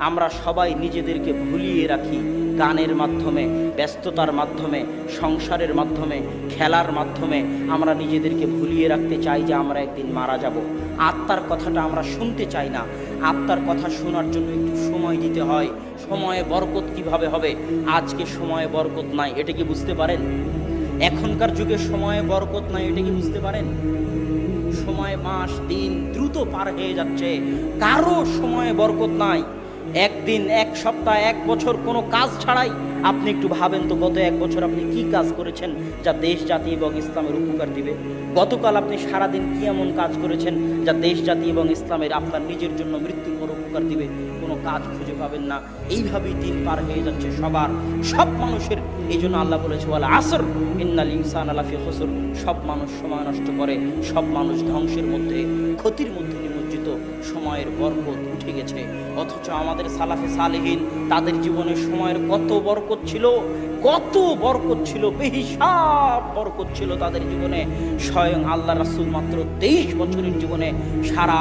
আমরা সবাই নিজেদেরকে ভুলিয়ে রাখি গানের মাধ্যমে, ব্যস্ততার মাধ্যমে, সংসারের মাধ্যমে, খেলার মাধ্যমে আমরা নিজেদেরকে ভুলিয়ে রাখতে চাই যে আমরা একদিন মারা যাব। আত্মার কথাটা আমরা শুনতে চাই না। আত্মার কথা শোনার জন্য একটু সময় দিতে হয়। সময়ে বরকত কিভাবে হবে? আজকে সময়ে বরকত নাই, এটা কি বুঝতে পারেন? এখনকার যুগে সময়ে বরকত নাই, এটা কি বুঝতে পারেন? সময়, মাস, দিন দ্রুত পার হয়ে যাচ্ছে, কারো সময়ে বরকত নাই। একদিন, এক সপ্তাহ, এক বছর কোনো কাজ ছাড়াই আপনি একটু ভাবেন তো, গত এক বছর আপনি কি কাজ করেছেন যা দেশ জাতি এবং ইসলামের উপকার দিবে? গতকাল আপনি সারাদিন কি এমন কাজ করেছেন যা দেশ জাতি এবং ইসলামের, আপনার নিজের জন্য মৃত্যুর পর উপকার দিবে? কোনো কাজ খুঁজে পাবেন না। এইভাবেই দিন পার হয়ে যাচ্ছে সবার, সব মানুষের। এই জন্য আল্লাহ বলেছে ওয়াল আসর ইন্নাল ইনসানা লাফি খুসর। সব মানুষ সময় নষ্ট করে, সব মানুষ ধ্বংসের মধ্যে, ক্ষতির মধ্যে নিমজ্জিত। সময়ের বরকত উঠে গেছে। অথচ আমাদের সালাফে সালেহিন, তাদের জীবনে সময়ের কত বরকত ছিল, কত বরকত ছিল, বেহিসাব বরকত ছিল তাদের জীবনে। স্বয়ং আল্লাহ রাসূল মাত্র 23 বছরের জীবনে সারা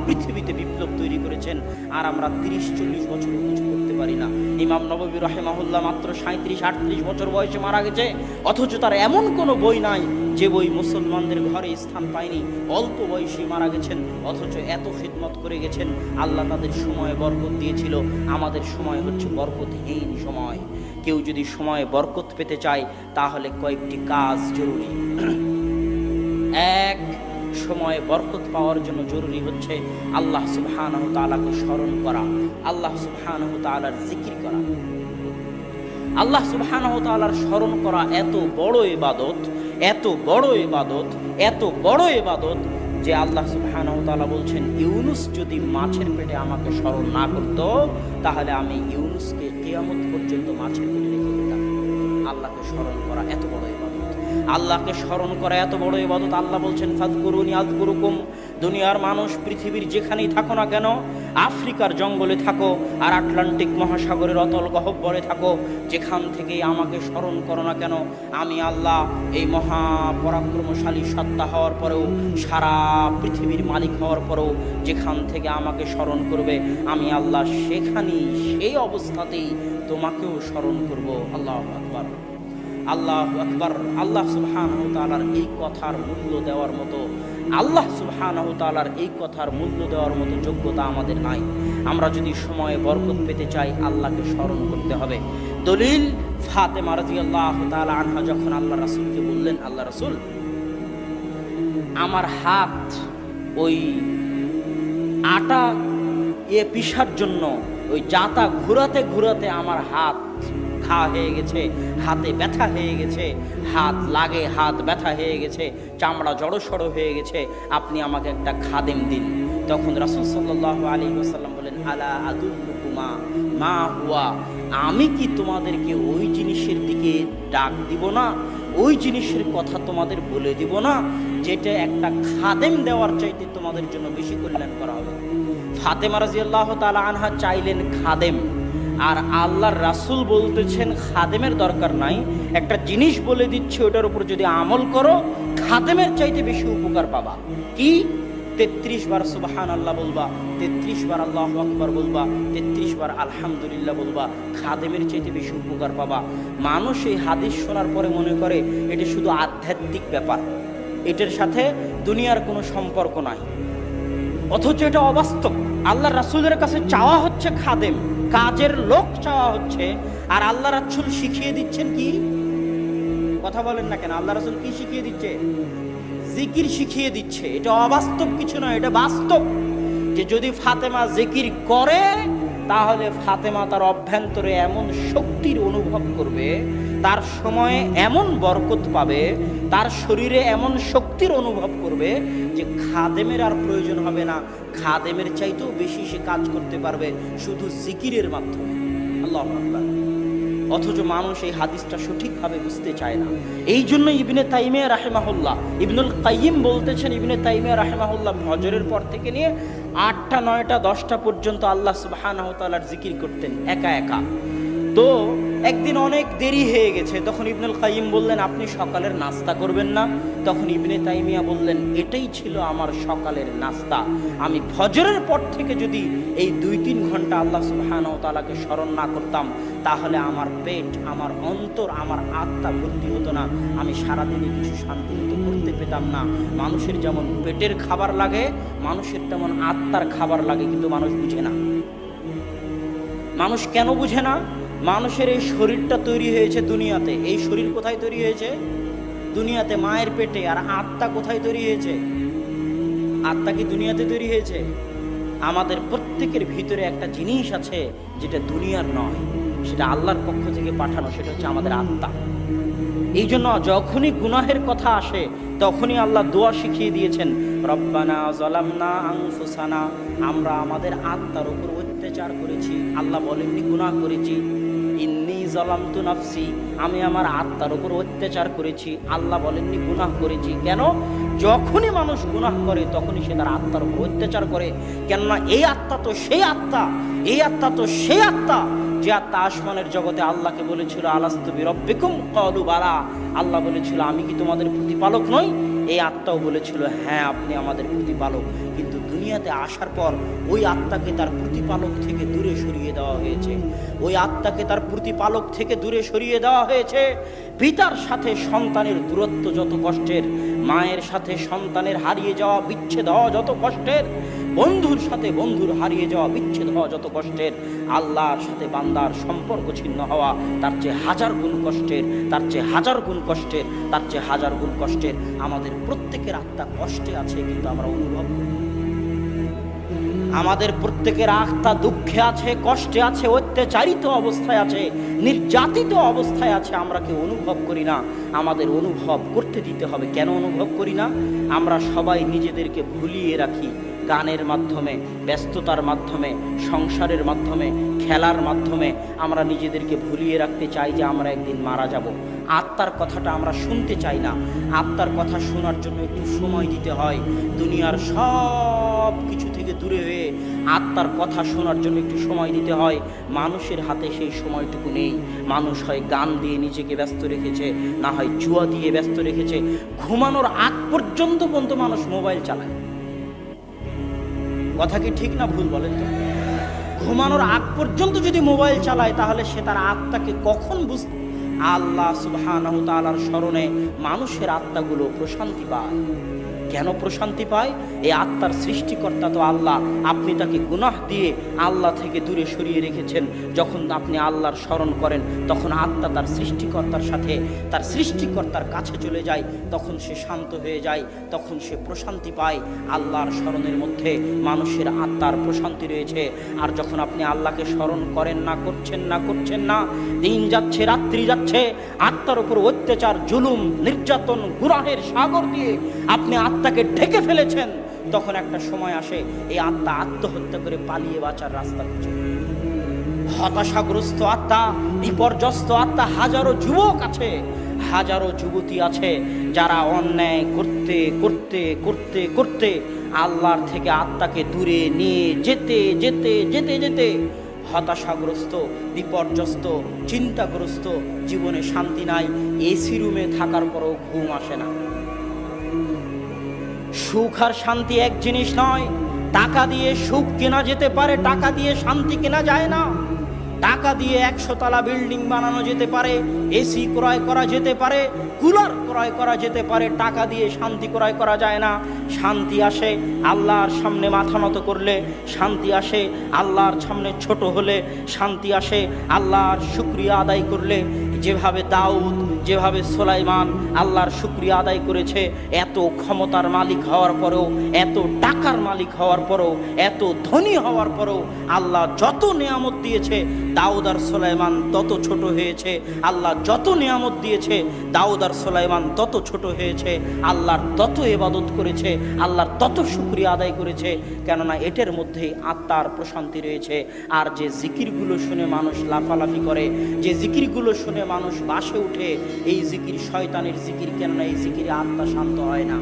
পৃথিবীতে বিপ্লব তৈরি করেছেন, আর আমরা 30-40 বছর কিছু করতে পারি না। ইমাম নববী রাহিমাহুল্লাহ মাত্র 37-38 বছর বয়সে মারা গেছে, অথচ তার এমন কোনো বই নাই যে বই মুসলমানদের ঘরে স্থান পায়নি। অল্প বয়সে মারা গেছেন, অথচ এত খিদমত করে গেছেন। আল্লাহ তাদের সময়ে বরকত দিয়েছিল। আমাদের সময় হচ্ছে বরকতহীন সময়। কেউ যদি সময়ে বরকত পেতে চায় তাহলে কয়েকটি কাজ জরুরি। এক, সময়ে বরকত পাওয়ার জন্য জরুরি হচ্ছে আল্লাহ সুবহানাহু তাআলাকে স্মরণ করা, আল্লাহ সুবহানাহু তাআলার জিকির করা। আল্লাহ সুবহানাহু তাআলার স্মরণ করা এত বড় ইবাদত, এত বড় ইবাদত, এত বড় ইবাদত যে আল্লাহ সুবহানাহু তাআলা বলছেন, ইউনুস যদি মাছের পেটে আমাকে স্মরণ না করত তাহলে আমি ইউনুসকে কিয়ামত পর্যন্ত মাছের পেটে রেখে দিতাম। আল্লাহকে স্মরণ করা এত বড় ইবাদত, আল্লাহকে স্মরণ করা এত বড় ইবাদত। আল্লাহ বলছেন ফাযকুরুনি আযকুরুকুম। দুনিয়ার মানুষ পৃথিবীর যেখানেই থাকো না কেন, আফ্রিকার জঙ্গলে থাকো আর আটলান্টিক মহাসাগরের অতল গহ্বরে থাকো, যেখান থেকেই আমাকে স্মরণ করো না কেন, আমি আল্লাহ এই মহাপরাক্রমশালী সত্তা হওয়ার পরেও, সারা পৃথিবীর মালিক হওয়ার পরেও যেখান থেকে আমাকে স্মরণ করবে, আমি আল্লাহ সেখানেই, সেই অবস্থাতেই তোমাকেও স্মরণ করব। আল্লাহু আকবার, আল্লাহু আকবার। আল্লাহ সুবহানাহু তাআলার এই কথার মূল্য দেওয়ার মতো, আল্লাহ সুবহানাহু তাআলার এই কথার মূল্য দেওয়ার মতো যোগ্যতা আমাদের নাই। আমরা যদি সময়ে বরকত পেতে চাই আল্লাহকে স্মরণ করতে হবে। দলিল, ফাতেমা রাদিয়াল্লাহু তাআলা আনহা যখন আল্লাহ রাসূলকে বললেন, আল্লাহ রাসূল, আমার হাত ওই আটা পিষার জন্য ওই জাতা ঘুরাতে ঘুরাতে আমার হাত ঘা হয়ে গেছে, হাতে ব্যথা হয়ে গেছে, হাত লাগে, হাত ব্যথা হয়ে গেছে, চামড়া জড়সড় হয়ে গেছে, আপনি আমাকে একটা খাদেম দিন। তখন রাসূল সাল্লাল্লাহু আলাইহি ওয়াসাল্লাম বলেন, আলা আদুল্লুকুমা মা হুয়া, আমি কি তোমাদেরকে ওই জিনিসের দিকে ডাক দিব না, ওই জিনিসের কথা তোমাদের বলে দিব না যেটা একটা খাদেম দেওয়ার চাইতে তোমাদের জন্য বেশি কল্যাণ করা হবে? ফাতেমা রাদিয়াল্লাহু তাআলা আনহা চাইলেন খাদেম, আর আল্লাহর রাসূল বলতেছেন খাদেমের দরকার নাই, একটা জিনিস বলে দিচ্ছে ওটার উপর যদি আমল করো খাদেমের চাইতে বেশি উপকার পাবা। কি? 33 বার সুবহানাল্লাহ বলবা, 33 বার আল্লাহু আকবার বলবা, 33 বার আলহামদুলিল্লাহ বলবা, খাদেমের চাইতে বেশি উপকার পাবা। মানুষ এই হাদিস শোনার পরে মনে করে এটা শুধু আধ্যাত্মিক ব্যাপার, এটার সাথে দুনিয়ার কোনো সম্পর্ক নাই, অথচ এটা অবাস্তব। আল্লাহর রাসূলের কাছে চাওয়া হচ্ছে খাদেম, কাজের লোক চাওয়া হচ্ছে, আর আল্লাহ রাসূল শিখিয়ে দিচ্ছেন কি? কথা বলেন না কেন? আল্লাহ রাসূল কি শিখিয়ে দিচ্ছে? জিকির শিখিয়ে দিচ্ছে। এটা অবাস্তব কিছু নয়, এটা বাস্তব যে যদি ফাতেমা জিকির করে তাহলে ফাতেমা তার অভ্যন্তরে এমন শক্তির অনুভব করবে, তার সময়ে এমন বরকত পাবে, তার শরীরে এমন শক্তির অনুভব করবে যে খাদেমের আর প্রয়োজন হবে না, খাদেমের চাইতেও বেশি সে কাজ করতে পারবে শুধু জিকিরের মাধ্যমে। আল্লাহু আকবার। অথচ মানুষ এই হাদিসটা সঠিকভাবে বুঝতে চায় না। এই জন্য ইবনে তাইমিয়া রাহিমাহুল্লাহ, ইবনুল কাইয়িম বলতেছেন, ইবনে তাইমিয়া রাহিমাহুল্লাহ ফজরের পর থেকে নিয়ে 8টা 9টা 10টা পর্যন্ত আল্লাহ সুবহানাহু ওয়া তাআলার জিকির করতেন একা একা। তো একদিন অনেক দেরি হয়ে গেছে, তখন ইবনুল কাইয়িম বললেন, আপনি সকালের নাস্তা করবেন না? তখন ইবনে তাইমিয়া বললেন, এটাই ছিল আমার সকালের নাস্তা। আমি ফজরের পর থেকে যদি এই 2-3 ঘন্টা আল্লাহ সুবহানাহু ওয়া তাআলাকে স্মরণ না করতাম, তাহলে আমার পেট, আমার অন্তর, আমার আত্মা ভর্তি হতো না। আমি সারাদিনে কিছু শান্তি করতে পেতাম না। মানুষের যেমন পেটের খাবার লাগে, মানুষের তেমন আত্মার খাবার লাগে, কিন্তু মানুষ বুঝে না। মানুষ কেন বুঝে না? মানুষের এই শরীরটা তৈরি হয়েছে দুনিয়াতে। এই শরীর কোথায় তৈরি হয়েছে? দুনিয়াতে, মায়ের পেটে। আর আত্মা কোথায় তৈরি হয়েছে? আত্মা কি দুনিয়াতে তৈরি হয়েছে? আমাদের প্রত্যেকের ভিতরে একটা জিনিস আছে যেটা দুনিয়ার নয়, সেটা আল্লাহর পক্ষ থেকে পাঠানো, সেটা হচ্ছে আমাদের আত্মা। এই জন্য যখনই গুনাহের কথা আসে তখনই আল্লাহ দোয়া শিখিয়ে দিয়েছেন, রব্বানা যালামনা আনফুসানা, আমরা আমাদের আত্মার উপর অত্যাচার করেছি। আল্লাহ বলেননি গুনাহ করেছি। ইন্নী যালামতু নাফসি, আমি আমার আত্মার উপর অত্যাচার করেছি। আল্লাহ বলেননি গুনাহ করেছি। কেন? যখনই মানুষ গুনাহ করে তখনই সে তার আত্মার উপর অত্যাচার করে। কেননা এই আত্মা তো সেই আত্মা, এই আত্মা তো সেই আত্মা যে আত্মা আসমানের জগতে আল্লাহকে বলেছিল, আলাস্তু বিরব্বিকুম ক্বালু বালা, আল্লাহ বলেছিল, আমি কি তোমাদের প্রতিপালক নই? এই আত্মাও বলেছিল, হ্যাঁ আপনি আমাদের প্রতিপালক। কিন্তু দুনিয়াতে আসার পর ওই আত্মাকে তার প্রতিপালক থেকে দূরে সরিয়ে দেওয়া হয়েছে। ওই আত্মাকে তার প্রতিপালক থেকে দূরে সরিয়ে দেওয়া হয়েছে। পিতার সাথে সন্তানের দূরত্ব যত কষ্টের, মায়ের সাথে সন্তানের হারিয়ে যাওয়া, বিচ্ছেদ হওয়া যত কষ্টের, বন্ধুর সাথে বন্ধুর হারিয়ে যাওয়া, বিচ্ছেদ হওয়া যত কষ্টের, আল্লাহর সাথে বান্দার সম্পর্ক ছিন্ন হওয়া তার চেয়ে 1000 গুণ কষ্টের, তার চেয়ে 1000 গুণ কষ্টের, তার চেয়ে 1000 গুণ কষ্টের। আমাদের প্রত্যেকের আত্মা কষ্টে আছে, কিন্তু আমরা অনুভব করি। আমাদের প্রত্যেকের আত্মা দুঃখে আছে, কষ্টে আছে, অত্যাচারিত অবস্থায় আছে, নির্যাতিত অবস্থায় আছে। আমরা কেউ অনুভব করি না। আমাদের অনুভব করতে দিতে হবে। কেন অনুভব করি না? আমরা সবাই নিজেদেরকে ভুলিয়ে রাখি গানের মাধ্যমে, ব্যস্ততার মাধ্যমে, সংসারের মাধ্যমে, খেলার মাধ্যমে। আমরা নিজেদেরকে ভুলিয়ে রাখতে চাই যে আমরা একদিন মারা যাব। আত্মার কথাটা আমরা শুনতে চাই না। আত্মার কথা শোনার জন্য একটু সময় দিতে হয়। দুনিয়ার সব কিছু থেকে দূরে হয়ে আত্মার কথা শোনার জন্য একটু সময় দিতে হয়। মানুষের হাতে সেই সময়টুকু নেই। মানুষ হয় গান দিয়ে নিজেকে ব্যস্ত রেখেছে, না হয় জুয়া দিয়ে ব্যস্ত রেখেছে। ঘুমানোর আগ পর্যন্ত মানুষ মোবাইল চালায়। কথা কি ঠিক না ভুল বলেন তো? ঘুমানোর আগ পর্যন্ত যদি মোবাইল চালায়, তাহলে সে তার আত্মাকে কখন বুঝবে? আল্লাহ সুবহানাহু ওয়া তাআলার স্মরণে মানুষের আত্মাগুলো প্রশান্তি পায়। কেন প্রশান্তি পায়? এই আত্মার সৃষ্টিকর্তা তো আল্লাহ। আপনি তাকে গুনাহ দিয়ে আল্লাহ থেকে দূরে সরিয়ে রেখেছেন। যখন আপনি আল্লাহর স্মরণ করেন, তখন আত্মা তার সৃষ্টিকর্তার সাথে, তার সৃষ্টিকর্তার কাছে চলে যায়। তখন সে শান্ত হয়ে যায়, তখন সে প্রশান্তি পায়। আল্লাহর স্মরণের মধ্যে মানুষের আত্মার প্রশান্তি রয়েছে। আর যখন আপনি আল্লাহকে স্মরণ করেন না, করছেন না, দিন যাচ্ছে, রাত্রি যাচ্ছে, আত্মার উপর অত্যাচার, জুলুম, নির্যাতন, গুনাহের সাগর দিয়ে আপনি আত্মাকে ঢেকে ফেলেছেন, তখন একটা সময় আসে এই আত্মা আত্মহত্যা করে পালিয়ে বাঁচার রাস্তা খুঁজে। হতাশাগ্রস্ত আত্মা, বিপর্যস্ত আত্মা হাজারো যুবক আছে, হাজারো যুবতী আছে, যারা অন্যায় করতে করতে করতে করতে আল্লাহর থেকে আত্মাকে দূরে নিয়ে যেতে যেতে যেতে যেতে হতাশাগ্রস্ত, বিপর্যস্ত, চিন্তাগ্রস্ত, জীবনে শান্তি নাই। এসি রুমে থাকার পরও ঘুম আসে না। সুখ আর শান্তি এক জিনিস নয়। টাকা দিয়ে সুখ কেনা যেতে পারে, টাকা দিয়ে শান্তি কেনা যায় না। টাকা দিয়ে 100 তলা বিল্ডিং বানানো যেতে পারে, এসি ক্রয় করা যেতে পারে, কুলার ক্রয় করা যেতে পারে। টাকা দিয়ে শান্তি ক্রয় করা যায় না। শান্তি আসে আল্লাহর সামনে মাথা নত করলে, শান্তি আসে আল্লাহর সামনে ছোট হলে, শান্তি আসে আল্লাহর শুকরিয়া আদায় করলে। যেভাবে দাউদ, যেভাবে সুলাইমান আল্লাহর শুকরিয়া আদায় করেছে, এত ক্ষমতার মালিক হওয়ার পরেও, এত টাকার মালিক হওয়ার পরেও, এত ধনী হওয়ার পরেও আল্লাহ যত নিয়ামত দিয়েছে, দাউদ আর সুলাইমান তত ছোট হয়েছে। আল্লাহ যত নিয়ামত দিয়েছে, দাউদ আর সুলাইমান তত ছোট হয়েছে। আল্লাহর তত ইবাদত করেছে, আল্লাহর তত শুকরিয়া আদায় করেছে। কেননা এটার মধ্যেই আত্মার প্রশান্তি রয়েছে। আর যে জিকিরগুলো শুনে মানুষ লাফালাফি করে, যে জিকিরগুলো শুনে মানুষ বাসে উঠে, এই জিকির শয়তানের জিকির। কেননা এই জিকিরে আত্মা শান্ত হয় না।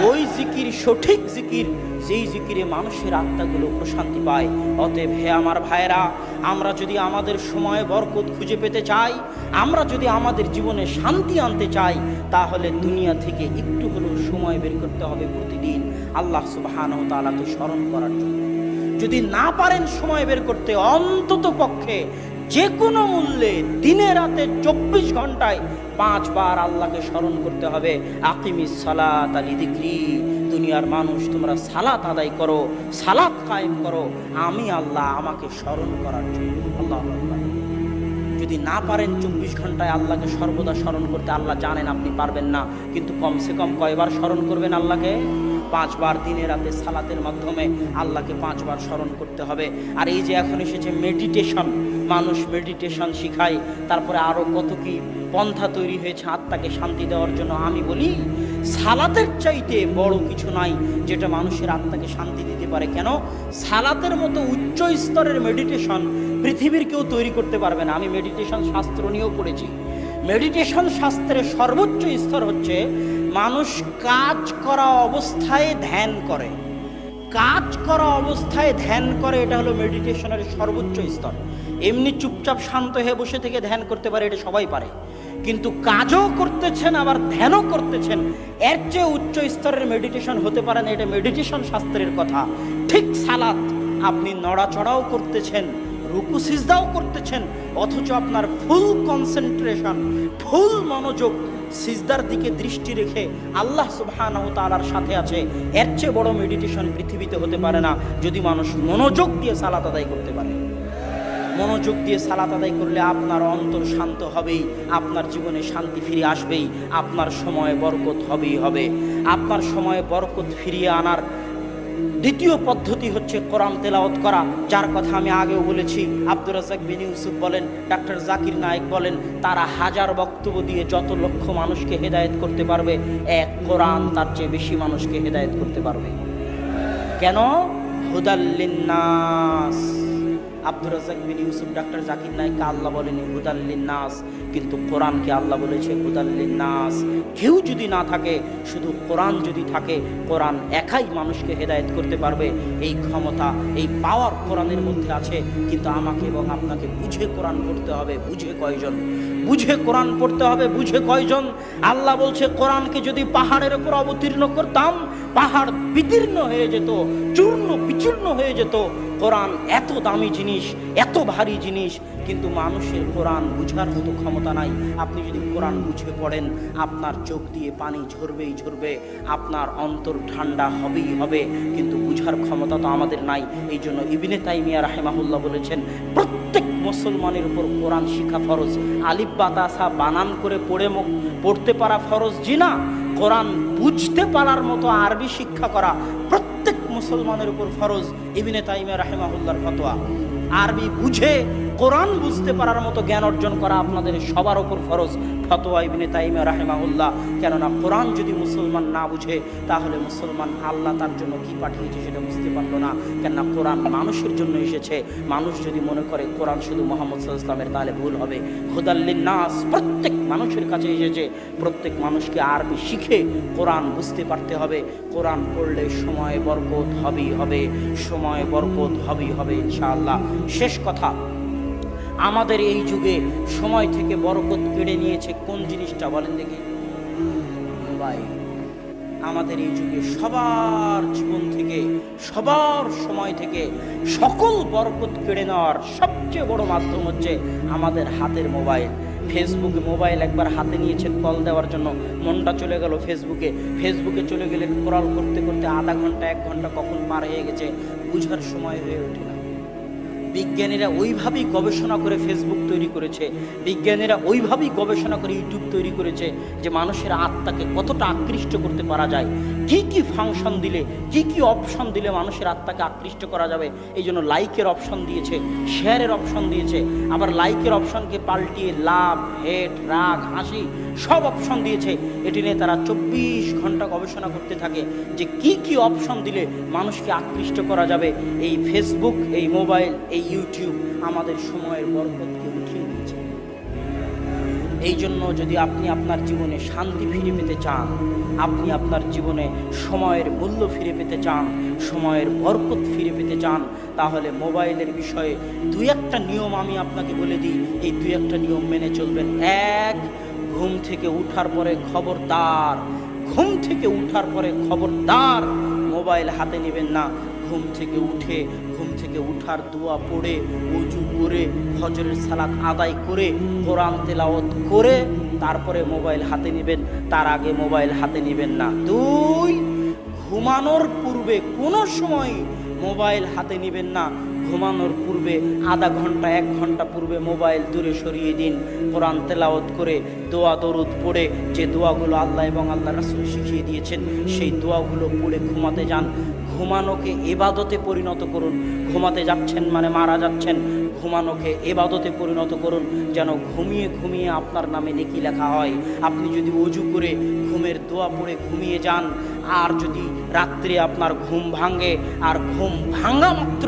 ওই জিকির সঠিক জিকির, যেই জিকিরে মানুষের আত্মাগুলো প্রশান্তি পায়। অতএব হে আমার ভাইরা, আমরা যদি আমাদের সময়ে বরকত খুঁজে পেতে চাই, আমরা যদি আমাদের জীবনে শান্তি আনতে চাই, তাহলে দুনিয়া থেকে একটু হলেও সময় বের করতে হবে প্রতিদিন আল্লাহ সুবহানাহু ওয়া তাআলাকে স্মরণ করার জন্য। যদি না পারেন সময় বের করতে, অন্তত পক্ষে যে কোনো মূল্যে দিনে রাতে 24 ঘন্টায় 5 বার আল্লাহকে স্মরণ করতে হবে। আকিমিস সালাতা লিযিকরি, দুনিয়ার মানুষ তোমরা সালাত আদায় করো, সালাত কায়েম করো, আমি আল্লাহ আমাকে স্মরণ করার জন্য। আল্লাহু আকবার। যদি না পারেন 24 ঘন্টায় আল্লাহকে সর্বদা স্মরণ করতে, আল্লাহ জানেন আপনি পারবেন না, কিন্তু কমসে কম কয়বার স্মরণ করবেন আল্লাহকে? 5 বার দিনে রাতে সালাতের মাধ্যমে আল্লাহকে 5 বার স্মরণ করতে হবে। আর এই যে এখন এসেছে মেডিটেশন, মানুষ মেডিটেশন শিখায়, তারপরে আরও কত কি পন্থা তৈরি হয়েছে আত্মাকে শান্তি দেওয়ার জন্য। আমি বলি সালাতের চাইতে বড় কিছু নাই যেটা মানুষের আত্মাকে শান্তি দিতে পারে। কেন? সালাতের মতো উচ্চ স্তরের মেডিটেশন পৃথিবীর কেউ তৈরি করতে পারবে না। আমি মেডিটেশন শাস্ত্র নিয়েও পড়েছি। মেডিটেশন শাস্ত্রের সর্বোচ্চ স্তর হচ্ছে মানুষ কাজ করা অবস্থায় ধ্যান করে। কাজ করা অবস্থায় ধ্যান করে, এটা হলো মেডিটেশনের সর্বোচ্চ স্তর। এমনি চুপচাপ শান্ত হয়ে বসে থেকে ধ্যান করতে পারে, এটা সবাই পারে, কিন্তু কাজও করতেছেন আবার ধ্যানও করতেছেন, এর চেয়ে উচ্চ স্তরের মেডিটেশন হতে পারে না। এটা মেডিটেশন শাস্ত্রের কথা। ঠিক সালাত, আপনি নড়াচড়াও করতেছেন, রুকু সিজদাও করতেছেন, অথচ আপনার ফুল কনসেন্ট্রেশন, ফুল মনোযোগ সিজদার দিকে দৃষ্টি রেখে আল্লাহ সুবহানাহু তাআলার সাথে আছে। এর চেয়ে বড় মেডিটেশন পৃথিবীতে হতে পারে না, যদি মানুষ মনোযোগ দিয়ে সালাত আদায় করতে পারে। মনোযোগ দিয়ে সালাত আদায় করলে আপনার অন্তর শান্ত হবেই, আপনার জীবনে শান্তি ফিরে আসবেই, আপনার সময়ে বরকত হবেই হবে। আপনার সময়ে বরকত ফিরিয়ে আনার দ্বিতীয় পদ্ধতি হচ্ছে কোরআন তেলাওয়াত করা, যার কথা আমি আগেও বলেছি। আব্দুর রাজ্জাক বিন ইউসুফ বলেন, ডক্টর জাকির নায়েক বলেন, তারা হাজার বক্তব্য দিয়ে যত লক্ষ মানুষকে হেদায়েত করতে পারবে, এক কোরআন তার চেয়ে বেশি মানুষকে হেদায়েত করতে পারবে। কেন? হুদাল লিন্নাস। আব্দুর রাজ্জাক বিন ইউসুফ, ডক্টর জাকির নায়েককে আল্লাহ বলেনি হুদাল লিন্নাস, কিন্তু কোরআনকে আল্লাহ বলেছে হুদাল লিন্নাস। কেউ যদি না থাকে, শুধু কোরআন যদি থাকে, কোরআন একাই মানুষকে হেদায়েত করতে পারবে। এই ক্ষমতা, এই পাওয়ার কোরআনের মধ্যে আছে, কিন্তু আমাকে এবং আপনাকে বুঝে কোরআন পড়তে হবে। বুঝে কয়জন? বুঝে কোরআন পড়তে হবে। বুঝে কয়জন? আল্লাহ বলছে কোরআনকে যদি পাহাড়ের উপর অবতীর্ণ করতাম, পাহাড় বিদীর্ণ হয়ে যেত, চূর্ণ বিচূর্ণ হয়ে যেত। কোরআন এত দামি জিনিস, এত ভারী জিনিস, কিন্তু মানুষের কোরআন বুঝার মতো ক্ষমতা নাই। আপনি যদি কোরআন বুঝে পড়েন, আপনার চোখ দিয়ে পানি ঝরবেই ঝরবে, আপনার অন্তর ঠান্ডা হবেই হবে, কিন্তু বুঝার ক্ষমতা তো আমাদের নাই। এই জন্য ইবনে তাইমিয়া রাহিমাহুল্লাহ বলেছেন, প্রত্যেক মুসলমানের উপর কোরআন শিক্ষা ফরজ। আলিফ বা তাসা বানান করে পড়তে পারা ফরজ জি না, কোরআন বুঝতে পারার মতো আরবি শিক্ষা করা প্রত্যেক মুসলমানের উপর ফরজ। ইবনে তাইমিয়া রাহিমাহুল্লাহর ফতোয়া। আরবি বুঝে কোরআন বুঝতে পারার মতো জ্ঞান অর্জন করা আপনাদের সবার উপর ফরজ। ফতোয়া ইবনে তাইমিয়া রাহিমাহুল্লাহ। কেননা কোরআন যদি মুসলমান না বুঝে, তাহলে মুসলমান আল্লাহ তার জন্য কি পাঠিয়েছে সেটা বুঝতে পারলো না। কেননা কোরআন মানুষের জন্য এসেছে। মানুষ যদি মনে করে কোরআন শুধু মুহাম্মদ সাল্লাল্লাহু আলাইহি ওয়াসাল্লামের, তাহলে ভুল হবে। হুদাল লিন্নাস প্রত্যেক মানুষের কাছে এসেছে। প্রত্যেক মানুষকে আরবি শিখে কোরআন বুঝতে পারতে হবে। কোরআন পড়লে সময় বরকত হবেই হবে, সময় বরকত হবেই হবে ইনশাআল্লাহ। শেষ কথা, আমাদের এই যুগে সময় থেকে বরকত কেড়ে নিয়েছে কোন জিনিসটা বলেন দেখি? মোবাইল। আমাদের এই যুগে সবার জীবন থেকে, সবার সময় থেকে সকল বরকত কেড়ে নেওয়ার সবচেয়ে বড় মাধ্যম হচ্ছে আমাদের হাতের মোবাইল। ফেসবুকে মোবাইল একবার হাতে নিয়েছেন কল দেওয়ার জন্য, মনটা চলে গেল ফেসবুকে। ফেসবুকে চলে গেলেন, স্ক্রল করতে করতে আধা ঘন্টা 1 ঘন্টা কখন পার হয়ে গেছে বুঝার সময় হয়ে ওঠে না। বিজ্ঞানীরা ওইভাবেই গবেষণা করে ফেসবুক তৈরি করেছে, বিজ্ঞানীরা ওইভাবেই গবেষণা করে ইউটিউব তৈরি করেছে যে মানুষের আত্মাকে কতটা আকৃষ্ট করতে পারা যায়, কি কি ফাংশন দিলে, কি কি অপশন দিলে মানুষের আত্মাকে আকৃষ্ট করা যাবে। এই জন্য লাইকের অপশন দিয়েছে, শেয়ারের অপশন দিয়েছে, আবার লাইকের অপশনকে পাল্টিয়ে লাভ, হেট, রাগ, হাসি সব অপশন দিয়েছে। এটি নিয়ে তারা 24 ঘন্টা গবেষণা করতে থাকে যে কি কি অপশন দিলে মানুষকে আকৃষ্ট করা যাবে। এই ফেসবুক, এই মোবাইল, এই ইউটিউব আমাদের সময়ের বরকতকে উঠিয়ে দিয়েছে। এই জন্য যদি আপনি আপনার জীবনে শান্তি ফিরে পেতে চান, আপনি আপনার জীবনে সময়ের মূল্য ফিরে পেতে চান, সময়ের বরকত ফিরে পেতে চান, তাহলে মোবাইলের বিষয়ে দুই একটা নিয়ম আমি আপনাকে বলে দিই। এই দুই একটা নিয়ম মেনে চলবেন। এক, ঘুম থেকে উঠার পরে খবরদার, ঘুম থেকে উঠার পরে খবরদার মোবাইল হাতে নেবেন না। ঘুম থেকে উঠার দোয়া পড়ে, ওযু করে, ফজরের সালাত আদায় করে, কোরআন তেলাওয়াত করে তারপরে মোবাইল হাতে নেবেন, তার আগে মোবাইল হাতে নেবেন না। দুই, ঘুমানোর পূর্বে কোনো সময় মোবাইল হাতে নেবেন না। ঘুমানোর পূর্বে আধা ঘন্টা 1 ঘন্টা পূর্বে মোবাইল দূরে সরিয়ে দিন। কোরআন তেলাওয়াত করে, দোয়া দরুদ পড়ে, যে দোয়াগুলো আল্লাহ এবং আল্লাহ রাসূল শিখিয়ে দিয়েছেন সেই দোয়াগুলো পড়ে ঘুমাতে যান। ঘুমানোকে ইবাদতে পরিণত করুন। ঘুমাতে যাচ্ছেন মানে মারা যাচ্ছেন, ঘুমানোকে ইবাদতে পরিণত করুন, যেন ঘুমিয়ে ঘুমিয়ে আপনার নামে নেকি লেখা হয়। আপনি যদি ওযু করে ঘুমের দোয়া পড়ে ঘুমিয়ে যান, আর যদি রাত্রে আপনার ঘুম ভাঙে, আর ঘুম ভাঙা মাত্র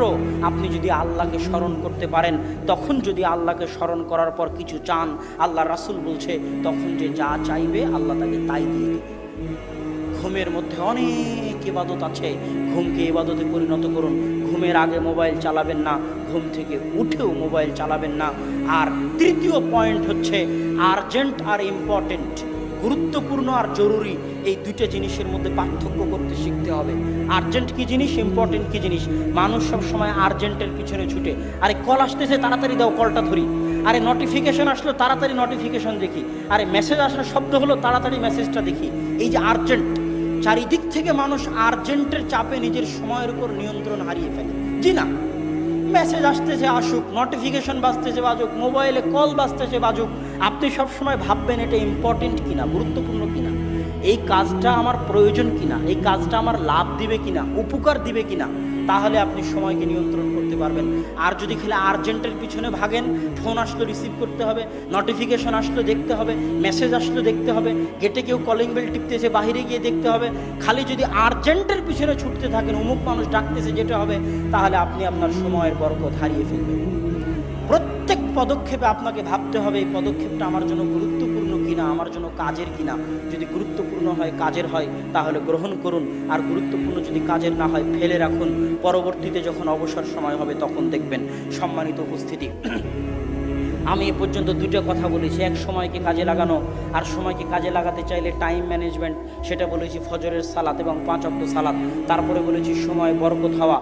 আপনি যদি আল্লাহকে স্মরণ করতে পারেন, তখন যদি আল্লাহকে স্মরণ করার পর কিছু চান, আল্লাহ রাসূল বলছে তখন যে যা চাইবে আল্লাহ তাকে তাই দিয়ে দেবে। ঘুমের মধ্যে অনেক ইবাদত আছে, ঘুমকে ইবাদতে পরিণত করুন। ঘুমের আগে মোবাইল চালাবেন না, ঘুম থেকে উঠেও মোবাইল চালাবেন না। আর তৃতীয় পয়েন্ট হচ্ছে আর্জেন্ট আর ইম্পর্টেন্ট, গুরুত্বপূর্ণ আর জরুরি, এই দুইটা জিনিসের মধ্যে পার্থক্য করতে শিখতে হবে। আর্জেন্ট কি জিনিস, ইম্পর্টেন্ট কি জিনিস। মানুষ সব সময় আর্জেন্টের পিছনে ছুটে, আরে কল আসতেছে তাড়াতাড়ি দাও, কলটা ধরি। আরে নোটিফিকেশন আসলো তাড়াতাড়ি নোটিফিকেশন দেখি। আরে মেসেজ আসলো, শব্দ হলো তাড়াতাড়ি মেসেজটা দেখি। এই যে আর্জেন্ট, চারিদিক থেকে মানুষ আর্জেন্টের চাপে নিজের সময়ের উপর নিয়ন্ত্রণ হারিয়ে ফেলে। জি না, মেসেজ আসতেছে আসুক, নোটিফিকেশন বাজতেছে বাজুক, মোবাইলে কল বাজতেছে বাজুক, আপনি সবসময় ভাববেন এটা ইম্পর্টেন্ট কিনা, গুরুত্বপূর্ণ কিনা, এই কাজটা আমার প্রয়োজন কিনা, এই কাজটা আমার লাভ দিবে কিনা, উপকার দিবে কিনা। তাহলে আপনি সময়কে নিয়ন্ত্রণ করতে পারবেন। আর যদি খেলে আর্জেন্টের পিছনে ভাগেন, ফোন আসলো রিসিভ করতে হবে, নোটিফিকেশন আসলো দেখতে হবে, মেসেজ আসলো দেখতে হবে, গেটে কেউ কলিং বেল টিপতেছে বাইরে গিয়ে দেখতে হবে, খালি যদি আর্জেন্টের পিছনে ছুটতে থাকেন, অমুক মানুষ ডাকতেছে যেতে হবে, তাহলে আপনি আপনার সময়ের বরকত হারিয়ে ফেলবেন। প্রত্যেক পদক্ষেপে আপনাকে ভাবতে হবে এই পদক্ষেপটা আমার জন্য গুরুত্বপূর্ণ কিনা, আমার জন্য কাজের কিনা। যদি গুরুত্বপূর্ণ হয়, কাজের হয়, তাহলে গ্রহণ করুন। আর গুরুত্বপূর্ণ যদি কাজের না হয়, ফেলে রাখুন। পরবর্তীতে যখন অবসর সময় হবে তখন দেখবেন। সম্মানিত উপস্থিতি, আমি এ পর্যন্ত দুটো কথা বলেছি, এক সময়কে কাজে লাগানো, আর সময়কে কাজে লাগাতে চাইলে টাইম ম্যানেজমেন্ট, সেটা বলেছি ফজরের সালাত এবং 5 ওয়াক্ত সালাত। তারপরে বলেছি সময় বরকত হওয়া।